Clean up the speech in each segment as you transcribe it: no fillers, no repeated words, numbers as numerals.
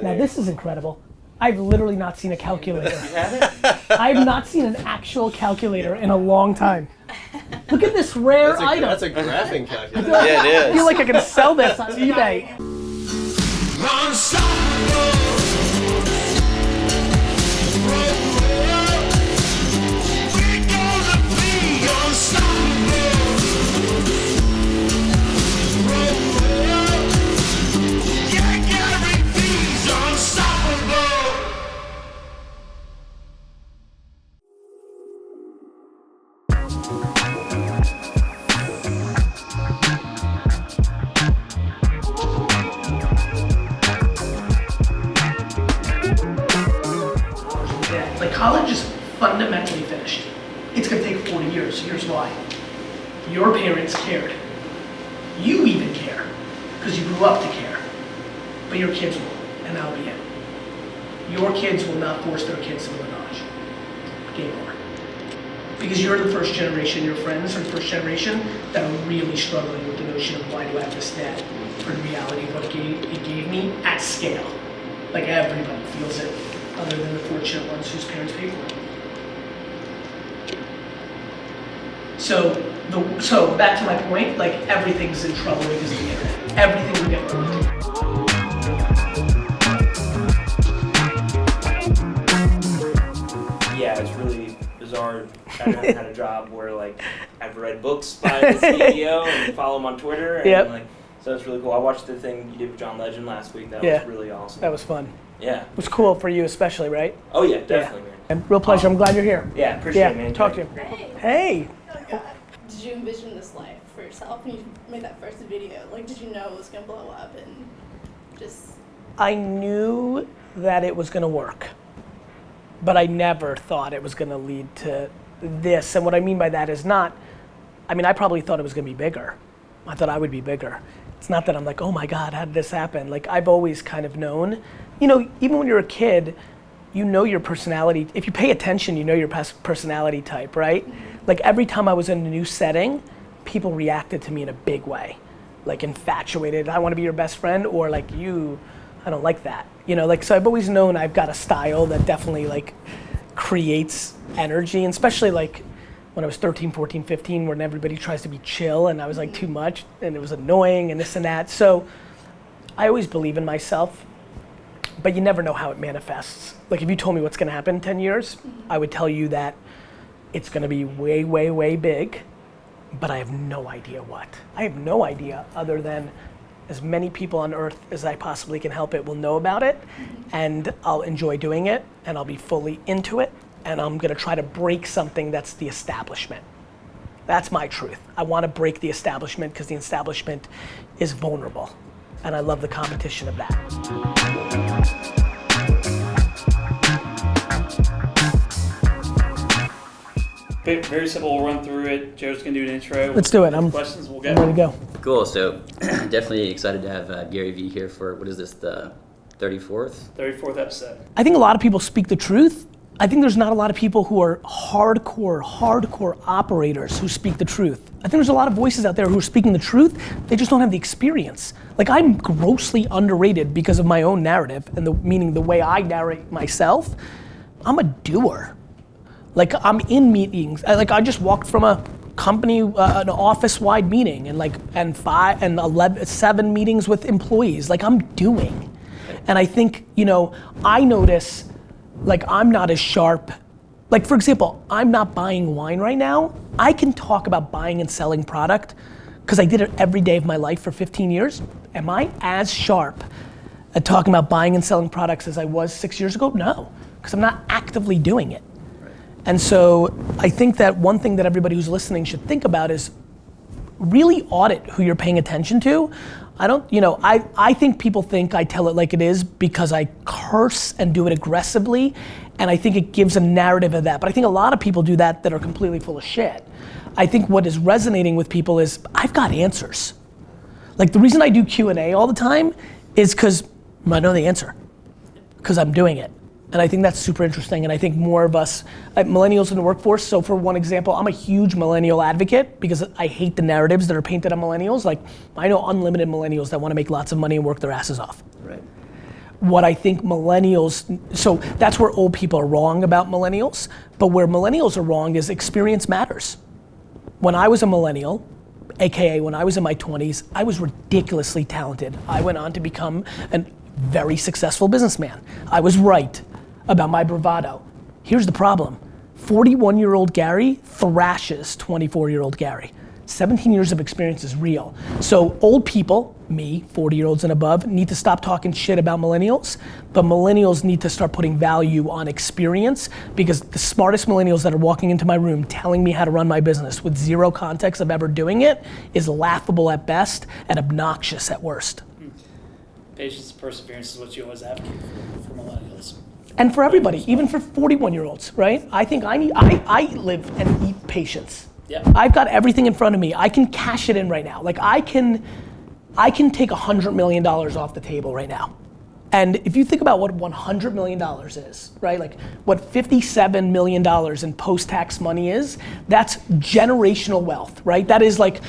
Now this is incredible. I've literally not seen a calculator. You haven't? I've not seen an actual calculator in a long time. Look at this rare item. That's a graphing calculator. Yeah, it I is. feel like I can sell this on eBay. Like college is fundamentally finished. It's gonna take 40 years. Here's why. Your parents cared. You even care, because you grew up to care. But your kids will, and that'll be it. Your kids will not force their kids to college. Game over. Because you're the first generation, your friends are the first generation that are really struggling with the notion of why do I have this debt for the reality of what it gave me at scale. Like everybody feels it, other than the fortunate ones whose parents paid for it. So back to my point, like everything's in trouble because of the internet. Everything we get ruined. Yeah, it's really bizarre. I haven't had a job where like I've read books by the CEO and follow him on Twitter, and Yep. like so it's really cool. I watched the thing you did with John Legend last week. That Yeah. was really awesome. That was fun. Yeah. It was cool for you especially, right? Oh yeah, definitely, man. And real pleasure, I'm glad you're here. Yeah, appreciate it, man. Talk to you. Hey. Hey. Did you envision this life for yourself when you made that first video? Like, did you know it was gonna blow up and just? I knew that it was gonna work, but I never thought it was gonna lead to this. And what I mean by that is not, I mean, I probably thought it was gonna be bigger. I thought I would be bigger. It's not that I'm like, oh my God, how did this happen? Like, I've always kind of known, you know, even when you're a kid, you know your personality. If you pay attention, you know your personality type, right? Like every time I was in a new setting, people reacted to me in a big way. Like infatuated, I wanna be your best friend, or like you, I don't like that. You know, like, so I've always known I've got a style that definitely like creates energy, and especially like when I was 13, 14, 15, when everybody tries to be chill and I was like too much and it was annoying and this and that. So I always believe in myself, but you never know how it manifests. Like if you told me what's gonna happen in 10 years, I would tell you that it's gonna be way, way, way big, but I have no idea what. I have no idea other than as many people on earth as I possibly can help it will know about it, and I'll enjoy doing it, and I'll be fully into it, and I'm gonna try to break something that's the establishment. That's my truth. I wanna break the establishment because the establishment is vulnerable, and I love the competition of that. Very simple, we'll run through it. Joe's gonna do an intro. Let's do it. I'm Questions, we'll ready to go. go. Cool, so definitely excited to have GaryVee here for, what is this, the 34th? 34th episode. I think a lot of people speak the truth. I think there's not a lot of people who are hardcore operators who speak the truth. I think there's a lot of voices out there who are speaking the truth, they just don't have the experience. Like I'm grossly underrated because of my own narrative, and meaning the way I narrate myself. I'm a doer. Like I'm in meetings, I just walked from a company, an office-wide meeting, and 7 meetings with employees. Like I'm doing. And I think, you know, I notice, like I'm not as sharp. Like for example, I'm not buying wine right now. I can talk about buying and selling product because I did it every day of my life for 15 years. Am I as sharp at talking about buying and selling products as I was 6 years ago? No, because I'm not actively doing it. And so I think that one thing that everybody who's listening should think about is really audit who you're paying attention to. I think people think I tell it like it is because I curse and do it aggressively, and I think it gives a narrative of that. But I think a lot of people do that are completely full of shit. I think what is resonating with people is I've got answers. Like the reason I do Q&A all the time is because I know the answer, because I'm doing it. And I think that's super interesting, and I think more of us, millennials in the workforce, so for one example, I'm a huge millennial advocate because I hate the narratives that are painted on millennials. Like, I know unlimited millennials that wanna make lots of money and work their asses off. Right. what I think millennials, so that's where old people are wrong about millennials, but where millennials are wrong is experience matters. When I was a millennial, AKA when I was in my 20s, I was ridiculously talented. I went on to become a very successful businessman. I was right about my bravado. Here's the problem. 41-year-old Gary thrashes 24-year-old Gary. 17 years of experience is real. So old people, me, 40-year-olds and above, need to stop talking shit about millennials, but millennials need to start putting value on experience, because the smartest millennials that are walking into my room telling me how to run my business with zero context of ever doing it is laughable at best and obnoxious at worst. Patience and perseverance is what you always advocate for millennials. And for everybody, even for 41-year-olds, right? I think I live and eat patience. Yeah. I've got everything in front of me. I can cash it in right now. Like I can take $100 million off the table right now. And if you think about what $100 million is, right? Like what $57 million in post-tax money is, that's generational wealth, right? That is like,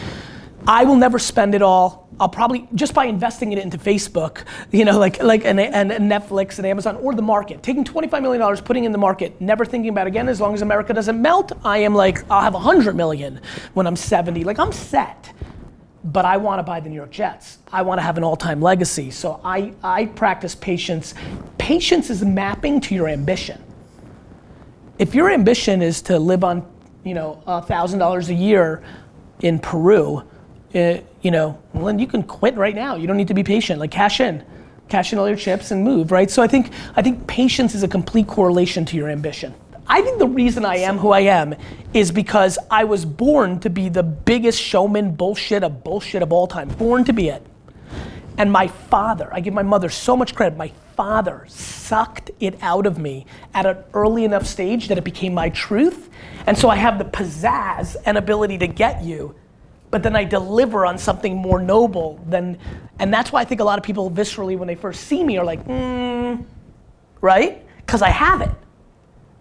I will never spend it all. I'll probably, just by investing it into Facebook, you know, and Netflix and Amazon or the market, taking $25 million, putting in the market, never thinking about it again, as long as America doesn't melt, I am like, I'll have 100 million when I'm 70. Like I'm set, but I want to buy the New York Jets. I want to have an all-time legacy. So I practice patience. Patience is mapping to your ambition. If your ambition is to live on, you know, $1,000 a year in Peru, you know, well, then you can quit right now. You don't need to be patient. Like cash in all your chips and move, right? So I think patience is a complete correlation to your ambition. I think the reason I am who I am is because I was born to be the biggest showman bullshit of all time. Born to be it. And my father, I give my mother so much credit, my father sucked it out of me at an early enough stage that it became my truth. And so I have the pizzazz and ability to get you, but then I deliver on something more noble than, and that's why I think a lot of people viscerally when they first see me are like, right? Because I have it.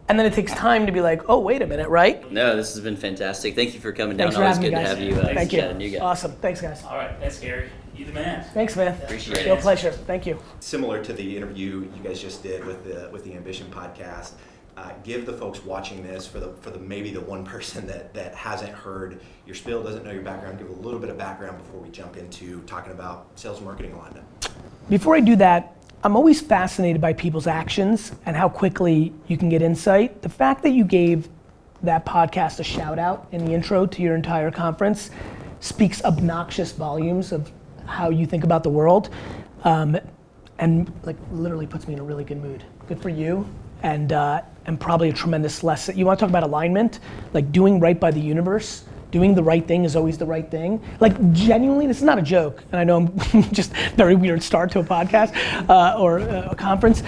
And then it takes time to be like, oh, wait a minute, right? No, this has been fantastic. Thank you for coming down. Thanks for Always having good me, to guys. have you Thank you. Chattanooga. Awesome, thanks guys. All right, thanks, Gary. You the man. Thanks, man. Appreciate it. Real pleasure, thank you. Similar to the interview you guys just did with the Ambition podcast, give the folks watching this, for the maybe the one person that hasn't heard your spiel, doesn't know your background, give a little bit of background before we jump into talking about sales marketing alignment. Before I do that, I'm always fascinated by people's actions and how quickly you can get insight. The fact that you gave that podcast a shout out in the intro to your entire conference speaks obnoxious volumes of how you think about the world, and like literally puts me in a really good mood. Good for you, and probably a tremendous lesson. You want to talk about alignment, like doing right by the universe. Doing the right thing is always the right thing. Like genuinely, this is not a joke, and I know I'm just very weird start to a podcast or a conference.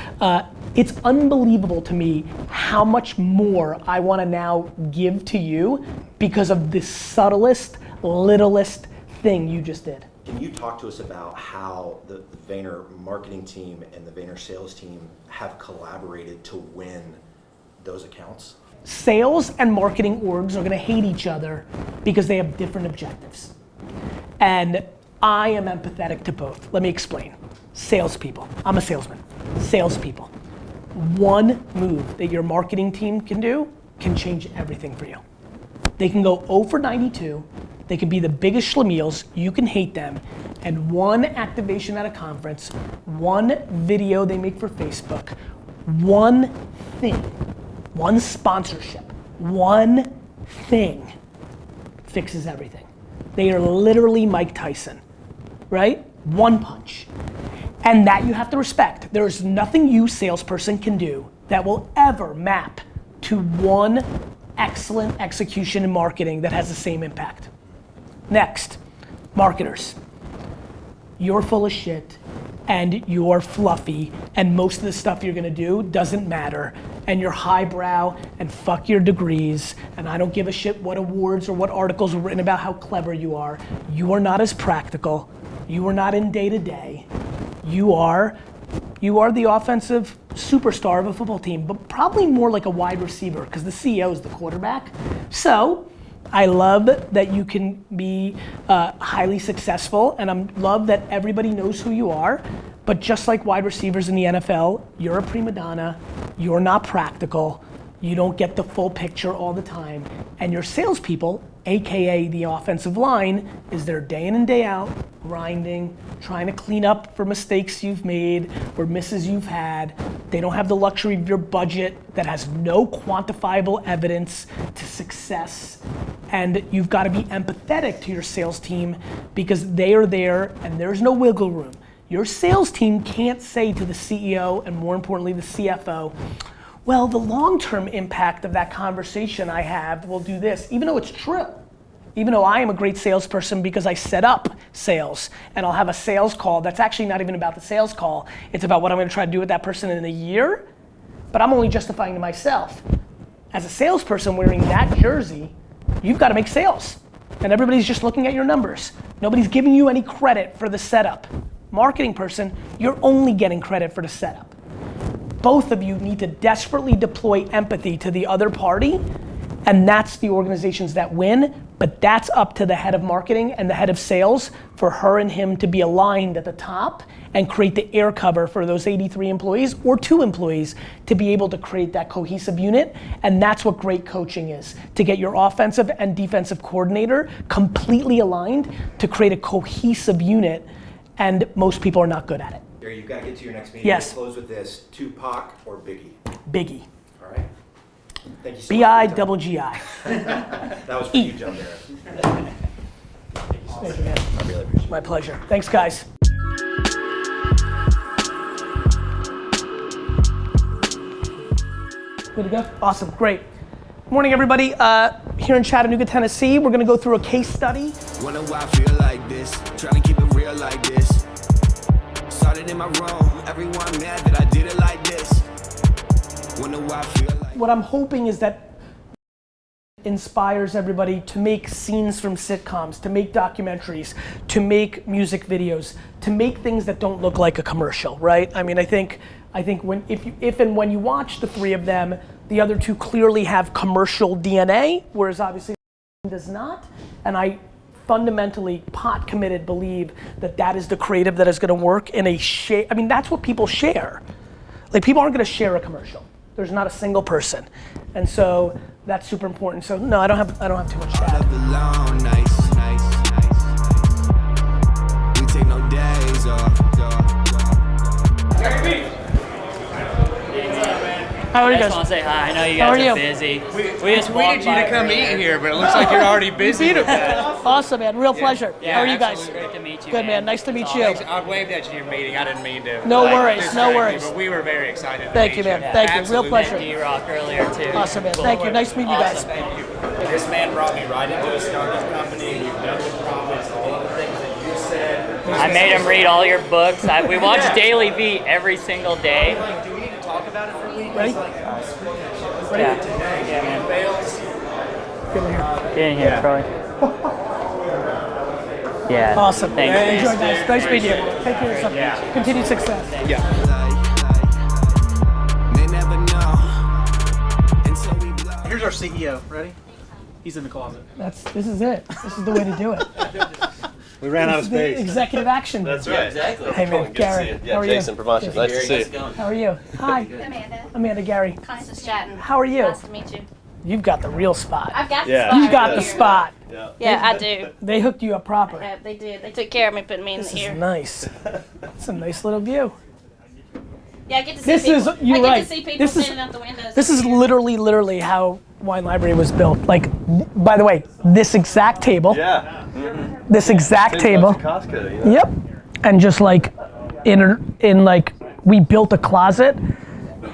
It's unbelievable to me how much more I want to now give to you because of the subtlest, littlest thing you just did. Can you talk to us about how the Vayner marketing team and the Vayner sales team have collaborated to win those accounts? Sales and marketing orgs are gonna hate each other because they have different objectives. And I am empathetic to both. Let me explain. Salespeople, I'm a salesman. Salespeople. One move that your marketing team can do can change everything for you. They can go 0 for 92, they can be the biggest schlemiels, you can hate them, and one activation at a conference, one video they make for Facebook, one thing, one sponsorship, one thing fixes everything. They are literally Mike Tyson, right? One punch. And that you have to respect. There's nothing you, salesperson, can do that will ever map to one excellent execution in marketing that has the same impact. Next, marketers. You're full of shit and you're fluffy and most of the stuff you're gonna do doesn't matter and you're highbrow and fuck your degrees and I don't give a shit what awards or what articles are written about how clever you are. You are not as practical. You are not in day to day. You are the offensive superstar of a football team, but probably more like a wide receiver because the CEO is the quarterback. So I love that you can be highly successful and I love that everybody knows who you are, But just like wide receivers in the NFL, you're a prima donna, you're not practical, you don't get the full picture all the time, and your salespeople, AKA the offensive line, is there day in and day out, grinding, trying to clean up for mistakes you've made or misses you've had. They don't have the luxury of your budget that has no quantifiable evidence to success. And you've got to be empathetic to your sales team because they are there and there's no wiggle room. Your sales team can't say to the CEO and more importantly the CFO, well, the long-term impact of that conversation I have will do this, even though it's true. Even though I am a great salesperson because I set up sales and I'll have a sales call that's actually not even about the sales call. It's about what I'm gonna try to do with that person in a year, but I'm only justifying to myself. As a salesperson wearing that jersey, you've got to make sales. And everybody's just looking at your numbers. Nobody's giving you any credit for the setup. Marketing person, you're only getting credit for the setup. Both of you need to desperately deploy empathy to the other party, and that's the organizations that win, but that's up to the head of marketing and the head of sales for her and him to be aligned at the top and create the air cover for those 83 employees or 2 employees to be able to create that cohesive unit, and that's what great coaching is, to get your offensive and defensive coordinator completely aligned to create a cohesive unit, and most people are not good at it. Gary, you've got to get to your next meeting. Yes. We'll close with this: Tupac or Biggie? Biggie. All right. Thank you so much. B-I-double-G-I. That was for you, Joe Barrett. Thank you, man. I really appreciate it. My pleasure. Thanks, guys. Good to go? Awesome, great. Morning, everybody. Here in Chattanooga, Tennessee, we're gonna go through a case study. Wonder why I feel like this, trying to keep it real like this. Started in my room, everyone mad that I did it like this. Wonder why I feel like. What I'm hoping is that inspires everybody to make scenes from sitcoms, to make documentaries, to make music videos, to make things that don't look like a commercial, right? I mean, I think when if and when you watch the 3 of them, the other 2 clearly have commercial DNA, whereas obviously does not. And I fundamentally pot committed believe that that is the creative that is going to work in a share. I mean, that's what people share. Like, people aren't going to share a commercial. There's not a single person, and so that's super important. So no, I don't have too much to add. Alone, nice, nice, nice. We take no days off. GaryVee. How are you I just guys? want to say hi. I know you How are guys you? are busy. We just We walked needed you by to come earlier. eat here, but it looks like you're already busy with that. Awesome, man. Real pleasure. Yeah, How are you guys? absolutely. Great to meet you. Good, man. Nice to meet you. Thanks. I waved at you in your meeting. I didn't mean to. No like, worries, no distract you, worries. But we were very excited. to Thank meet you, man. Yeah. Thank you. Absolutely. Real pleasure. D-Rock earlier too. Awesome, man. Thank you. Nice to meet you guys. Thank you. This man brought me right into a startup company. We've done with profits, all of the things that you said. I made him read all your books. We watch DailyVee every single day. Like, do we need to talk about it for a week? Ready? Yeah. Yeah, man. Fails. Get in here, Troy. Yeah. Awesome. Thanks. Enjoy, guys. Nice meeting you. Take care of yourself. Yeah. Continued success. They never know until we blow. Here's our CEO. Ready? He's in the closet. This is it. This is the way to do it. We ran out of This is the space. executive action. That's right. Exactly. Hey, man. Gary. Yeah, How are Jason, you? Promotions. Nice to see you. How are you? Hi. Amanda. Amanda, Gary. Nice to chatting. How are you? Nice to meet you. You've got the real spot. I've got Yeah. the spot. You got right the here. spot. Yeah, I do. They hooked you up proper. Yeah, they did. They took care of me, putting me in This the is ear. nice. It's a nice little view. Yeah, I get to see This people. is- you're I get right. to see people This is- standing out the windows. This is literally how Wine Library was built. Like, by the way, this exact table. Yeah. This exact table. Costco, you know? Yep. And just like in like we built a closet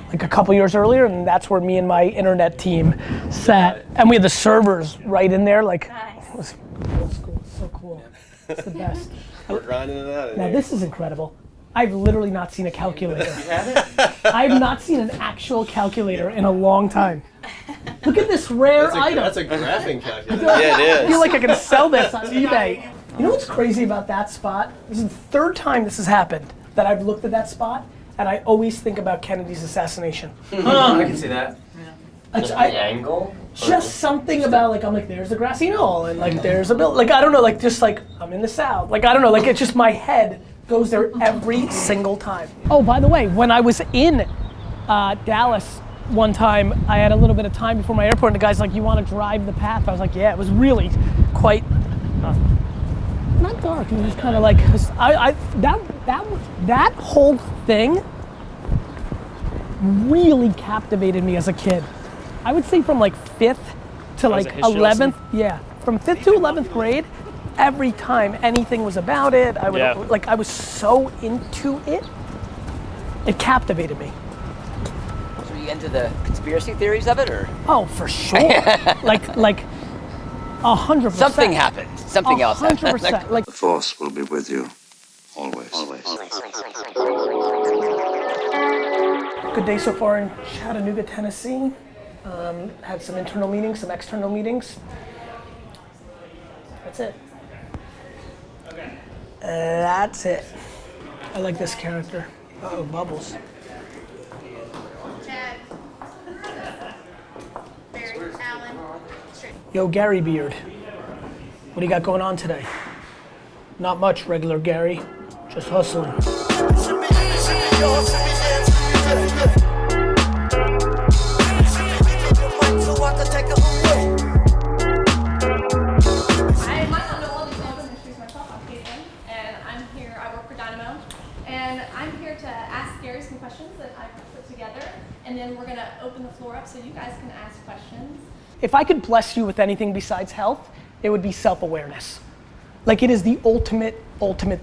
like a couple years earlier, and that's where me and my internet team sat. And we had the servers right in there. Like, Nice. it was old school. It's so cool. It's the best. We're grinding it out. Now this is incredible. I've literally not seen a calculator. I've not seen an actual calculator in a long time. Look at this rare item. That's a graphing calculator. I Yeah, it feel is. like I can sell this on eBay. You know what's crazy about that spot? This is the 3rd time this has happened that I've looked at that spot, and I always think about Kennedy's assassination. I can see that. Angle? Just something about like, I'm like, there's the grassy knoll, and like there's a bill. Like, I don't know, like just like I'm in the South. Like, I don't know, like it's just my head Goes there every single time. Oh, by the way, when I was in Dallas one time, I had a little bit of time before my airport, and the guy's like, "You want to drive the path?" I was like, "Yeah." It was really quite not dark. It was just kind of like that whole thing really captivated me as a kid. I would say from like 5th to like 11th. Yeah, from 5th to 11th grade. Every time anything was about it, I was so into it. It captivated me. So you into the conspiracy theories of it, or? Oh, for sure. like 100%. Something happened. Something else happened. 100%. Like the Force will be with you, always. Good day so far in Chattanooga, Tennessee. Had some internal meetings, some external meetings. That's it. That's it. I like this character. Uh-oh, Bubbles. Chad. Barry, Alan. Yo, Gary Beard. What do you got going on today? Not much, regular Gary. Just hustling. I might not know all these names. I'm going to introduce myself. I'm Caitlin, and I'm here. I work for DYNAMO, and I'm here to ask Gary some questions that I've put together, and then we're going to open the floor up so you guys can ask questions. If I could bless you with anything besides health, it would be self-awareness. Like, it is the ultimate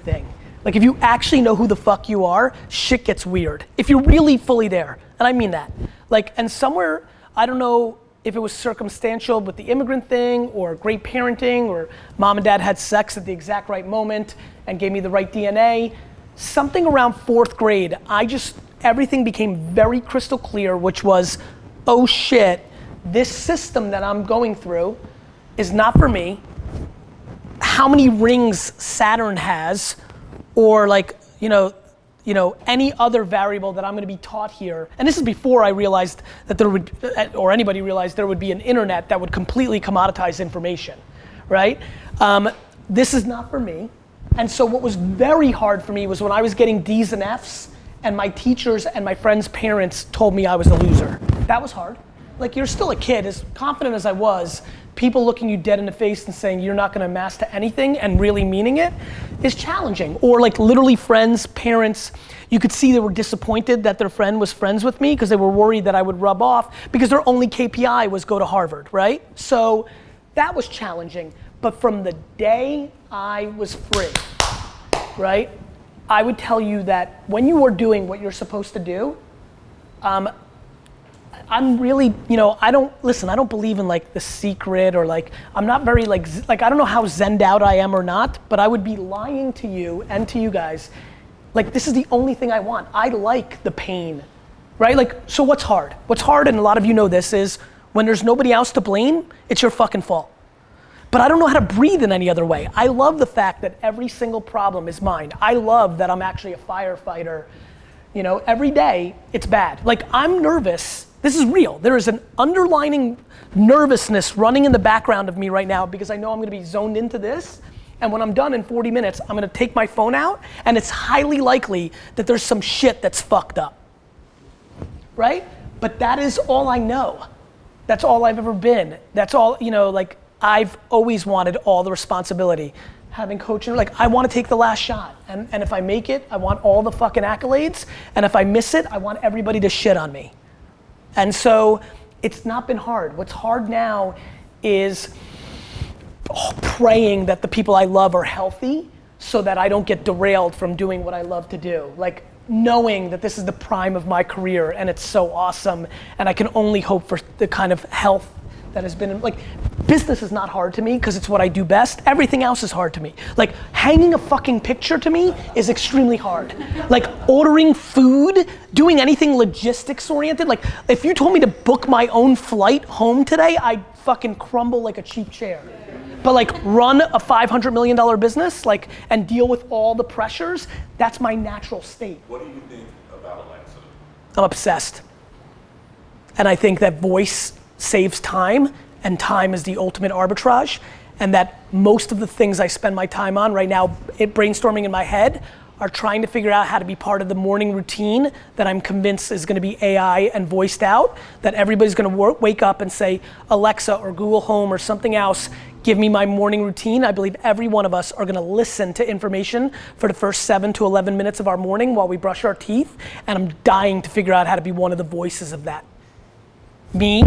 thing. Like, if you actually know who the fuck you are, shit gets weird. If you're really fully there, and I mean that. Like, and somewhere, I don't know if it was circumstantial with the immigrant thing, or great parenting, or mom and dad had sex at the exact right moment and gave me the right DNA. Something around 4th grade, everything became very crystal clear, which was, oh shit, this system that I'm going through is not for me. How many rings Saturn has, or like, any other variable that I'm gonna be taught here. And this is before I realized that there would, or anybody realized there would be an internet that would completely commoditize information, right? This is not for me. And so what was very hard for me was when I was getting D's and F's, and my teachers and my friends' parents told me I was a loser. That was hard. Like, you're still a kid, as confident as I was, people looking you dead in the face and saying you're not gonna amass to anything and really meaning it is challenging. Or like literally friends, parents, you could see they were disappointed that their friend was friends with me because they were worried that I would rub off because their only KPI was go to Harvard, right? So that was challenging. But from the day I was free, right? I would tell you that when you are doing what you're supposed to do, I'm really, I don't believe in like The Secret, or like, I'm not very like I don't know how zenned out I am or not, but I would be lying to you and to you guys. Like, this is the only thing I want. I like the pain, right? Like, so what's hard? What's hard, and a lot of you know this, is when there's nobody else to blame, it's your fucking fault. But I don't know how to breathe in any other way. I love the fact that every single problem is mine. I love that I'm actually a firefighter. Every day it's bad. Like, I'm nervous. This is real. There is an underlining nervousness running in the background of me right now because I know I'm gonna be zoned into this, and when I'm done in 40 minutes, I'm gonna take my phone out, and it's highly likely that there's some shit that's fucked up, right? But that is all I know. That's all I've ever been. That's all, like, I've always wanted all the responsibility. Having coaching, like, I wanna take the last shot, and if I make it, I want all the fucking accolades, and if I miss it, I want everybody to shit on me. And so it's not been hard. What's hard now is praying that the people I love are healthy so that I don't get derailed from doing what I love to do. Like, knowing that this is the prime of my career and it's so awesome, and I can only hope for the kind of health that has been, like, business is not hard to me because it's what I do best. Everything else is hard to me. Like, hanging a fucking picture to me is extremely hard. Like, ordering food, doing anything logistics oriented. Like, if you told me to book my own flight home today, I'd fucking crumble like a cheap chair. But like, run a $500 million business, like, and deal with all the pressures, that's my natural state. What do you think about Alexa? I'm obsessed. And I think that voice saves time, and time is the ultimate arbitrage, and that most of the things I spend my time on right now, brainstorming in my head, are trying to figure out how to be part of the morning routine that I'm convinced is gonna be AI and voiced out, that everybody's gonna wake up and say, Alexa or Google Home or something else, give me my morning routine. I believe every one of us are gonna listen to information for the first 7 to 11 minutes of our morning while we brush our teeth, and I'm dying to figure out how to be one of the voices of that. Me,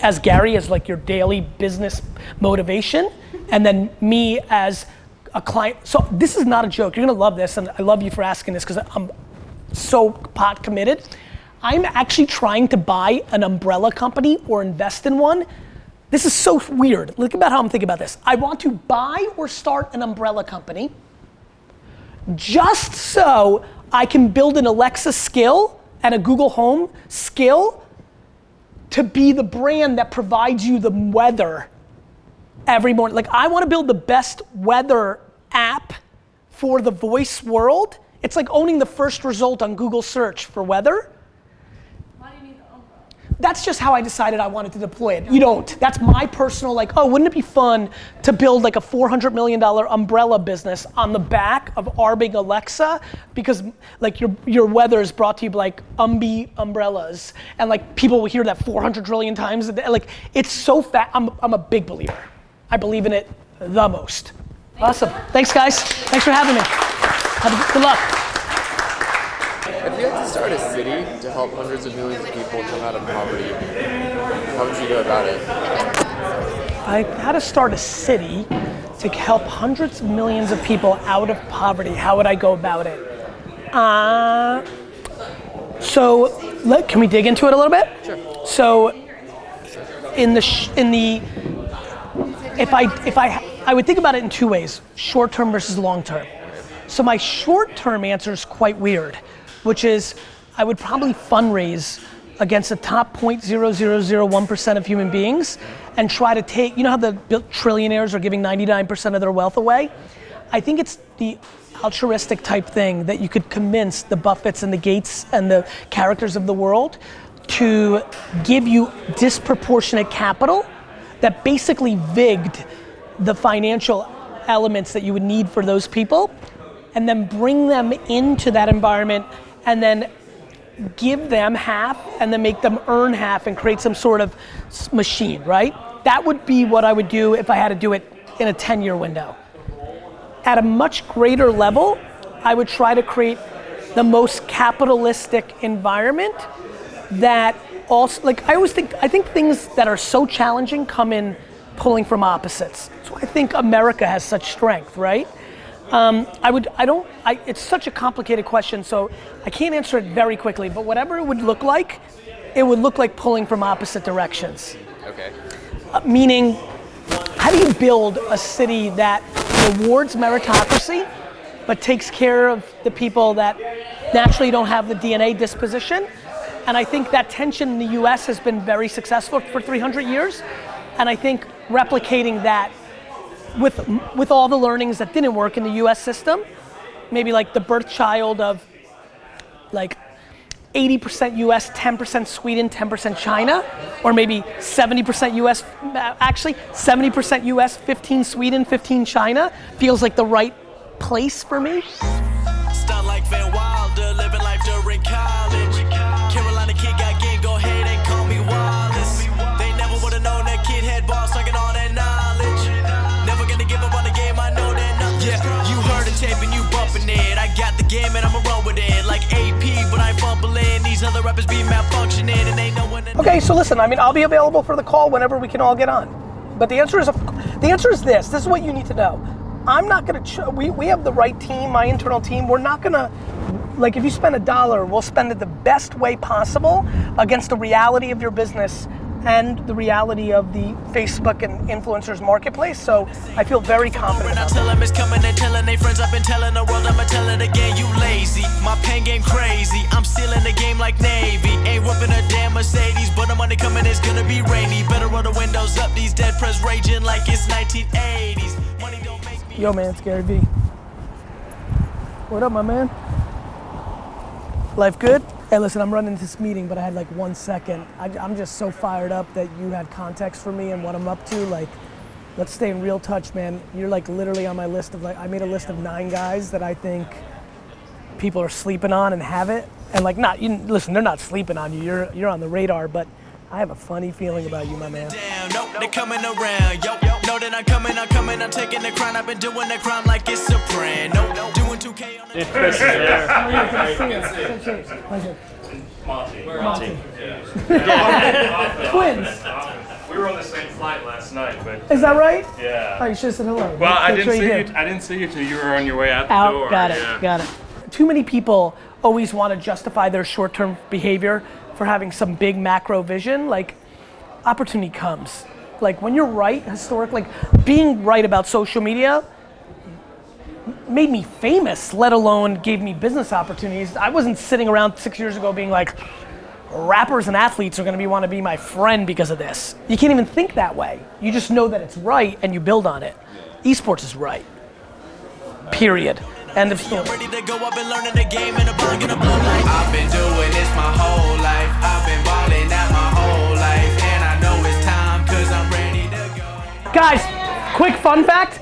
as Gary, as like your daily business motivation, and then me as a client. So this is not a joke. You're gonna love this, and I love you for asking this because I'm so pot committed. I'm actually trying to buy an umbrella company or invest in one. This is so weird. Look about how I'm thinking about this. I want to buy or start an umbrella company just so I can build an Alexa skill and a Google Home skill to be the brand that provides you the weather every morning. Like, I want to build the best weather app for the voice world. It's like owning the first result on Google search for weather. Why do you need the umbrella? That's just how I decided I wanted to deploy it. You don't. That's my personal, like, oh, wouldn't it be fun to build like a $400 million umbrella business on the back of our big Alexa? Because like your weather is brought to you by like umbrellas, and like people will hear that 400 trillion times. Like, it's so fat. I'm a big believer. I believe in it the most. Awesome. Thanks, guys. Thanks for having me. Good luck. If you had to start a city to help hundreds of millions of people come out of poverty, how would you go about it? I had to start a city to help hundreds of millions of people out of poverty. How would I go about it? Can we dig into it a little bit? Sure. So, I would think about it in two ways: short-term versus long-term. So my short-term answer is quite weird, which is I would probably fundraise against the top 0.0001% of human beings and try to take, you know how the trillionaires are giving 99% of their wealth away? I think it's the altruistic type thing that you could convince the Buffetts and the Gates and the characters of the world to give you disproportionate capital that basically vigged the financial elements that you would need for those people, and then bring them into that environment and then give them half and then make them earn half and create some sort of machine, right? That would be what I would do if I had to do it in a 10-year window. At a much greater level, I would try to create the most capitalistic environment that also, like, I think things that are so challenging come in pulling from opposites. So I think America has such strength, right? It's such a complicated question, so I can't answer it very quickly, but whatever it would look like pulling from opposite directions. Okay. Meaning, how do you build a city that rewards meritocracy, but takes care of the people that naturally don't have the DNA disposition? And I think that tension in the US has been very successful for 300 years. And I think replicating that with all the learnings that didn't work in the US system, maybe like the birth child of like 80% US, 10% Sweden, 10% China, or maybe 70% US, actually 70% US, 15 Sweden, 15 China, feels like the right place for me. Start like Van Wilder, living life during college. Carolina kid got game, go ahead and call me Wallace. They never would've known that kid had balls, talking all that knowledge. Never gonna give up on the game, I know that nothing's yeah, you heard a tape and you bumping it. I got the game and I'ma run with it. Like AP, but I'm fumbling. These other rappers be malfunctioning and they know when. Okay, so listen, I mean, I'll be available for the call whenever we can all get on. But the answer is this is what you need to know. I'm not gonna, we have the right team, my internal team, we're not gonna, like if you spend $1, we'll spend it the best way possible against the reality of your business and the reality of the Facebook and influencers marketplace, so I feel very confident about that. I tell them it's coming and telling they friends, I've been telling the world, I'ma tell it again, you lazy. My pen game crazy, I'm stealing the game like Navy. Ain't whooping a damn Mercedes, but the money coming is gonna be rainy. Better roll the windows up, these dead press raging like it's 1980s. Money don't make me. Yo man, it's GaryVee. What up, my man? Life good? Hey, listen, I'm running this meeting, but I had like 1 second. I'm just so fired up that you had context for me and what I'm up to. Like, let's stay in real touch, man. You're like literally on my list of like, I made a list of 9 guys that I think people are sleeping on and have it. And like, listen, they're not sleeping on you. You're on the radar, but I have a funny feeling about you, my man. Nope, they coming around, yo. Know that I'm coming, I'm taking the crown. I've been doing that crime like it's a brand. No, doing 2K on the Chris is there. Monty. Twins. We were on the same flight last night, but Is that right? yeah. Oh, you should have said hello. Well, I Make sure didn't you see you. I didn't see you till you were on your way out the door. Got it. Yeah. Got it. Too many people always want to justify their short-term behavior for having some big macro vision. Like, opportunity comes. Like when you're right, like being right about social media made me famous, let alone gave me business opportunities. I wasn't sitting around 6 years ago being like, rappers and athletes are gonna want to be my friend because of this. You can't even think that way. You just know that it's right and you build on it. Esports is right. Period. End of story. ready to go. I've been learning the game and I'm gonna blow like I've been doing this my whole life. I've been balling out my whole life, and I know it's time because I'm ready to go. Guys, quick fun fact.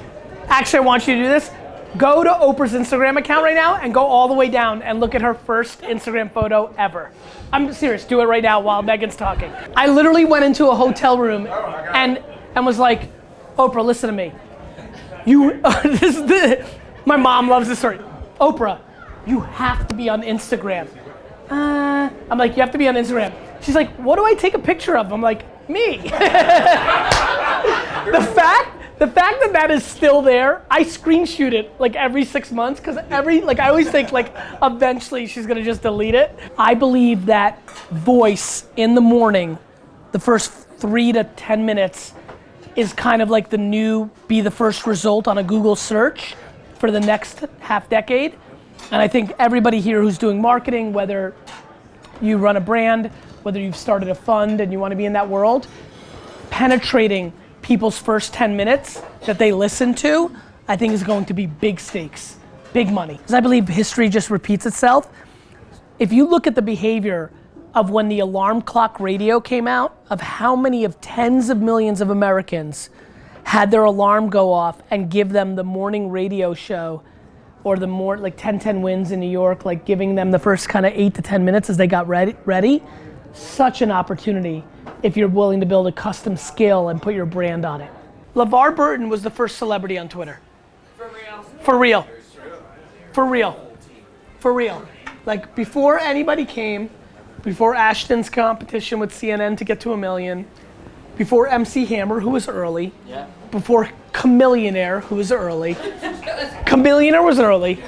Actually, I want you to do this. Go to Oprah's Instagram account right now and go all the way down and look at her first Instagram photo ever. I'm serious, do it right now while Megan's talking. I literally went into a hotel room and was like, Oprah, listen to me. My mom loves this story. Oprah, you have to be on Instagram. I'm like, you have to be on Instagram. She's like, what do I take a picture of? I'm like, me. The fact that that is still there, I screen shoot it like every 6 months because I always think like eventually she's gonna just delete it. I believe that voice in the morning, the first 3 to 10 minutes is kind of like the new be the first result on a Google search for the next half decade. And I think everybody here who's doing marketing, whether you run a brand, whether you've started a fund and you want to be in that world, penetrating people's first 10 minutes that they listen to, I think is going to be big stakes, big money. Because I believe history just repeats itself. If you look at the behavior of when the alarm clock radio came out, of how many of tens of millions of Americans had their alarm go off and give them the morning radio show, or the more like 10-10 wins in New York, like giving them the first kind of 8 to 10 minutes as they got ready. Such an opportunity if you're willing to build a custom skill and put your brand on it. LeVar Burton was the first celebrity on Twitter. For real. For real. For real. Like before anybody came, before Ashton's competition with CNN to get to 1 million, before MC Hammer, who was early, before Chamillionaire, who was early. Chamillionaire was early.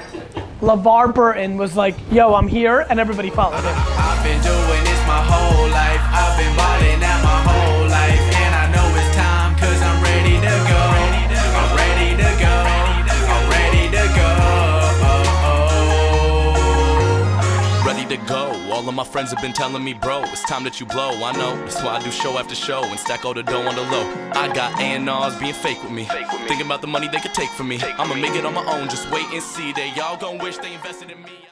LeVar Burton was like, yo, I'm here, and everybody followed him. I've been doing this my whole life. I've been balling out my whole life, and I know it's time because I'm ready to go. I'm ready to go. I'm ready to go. Ready to go. All of my friends have been telling me, bro, it's time that you blow. I know, that's why I do show after show and stack all the dough on the low. I got A&Rs being fake with me, thinking about the money they could take from me. I'ma make it on my own, just wait and see. They all gon' wish they invested in me.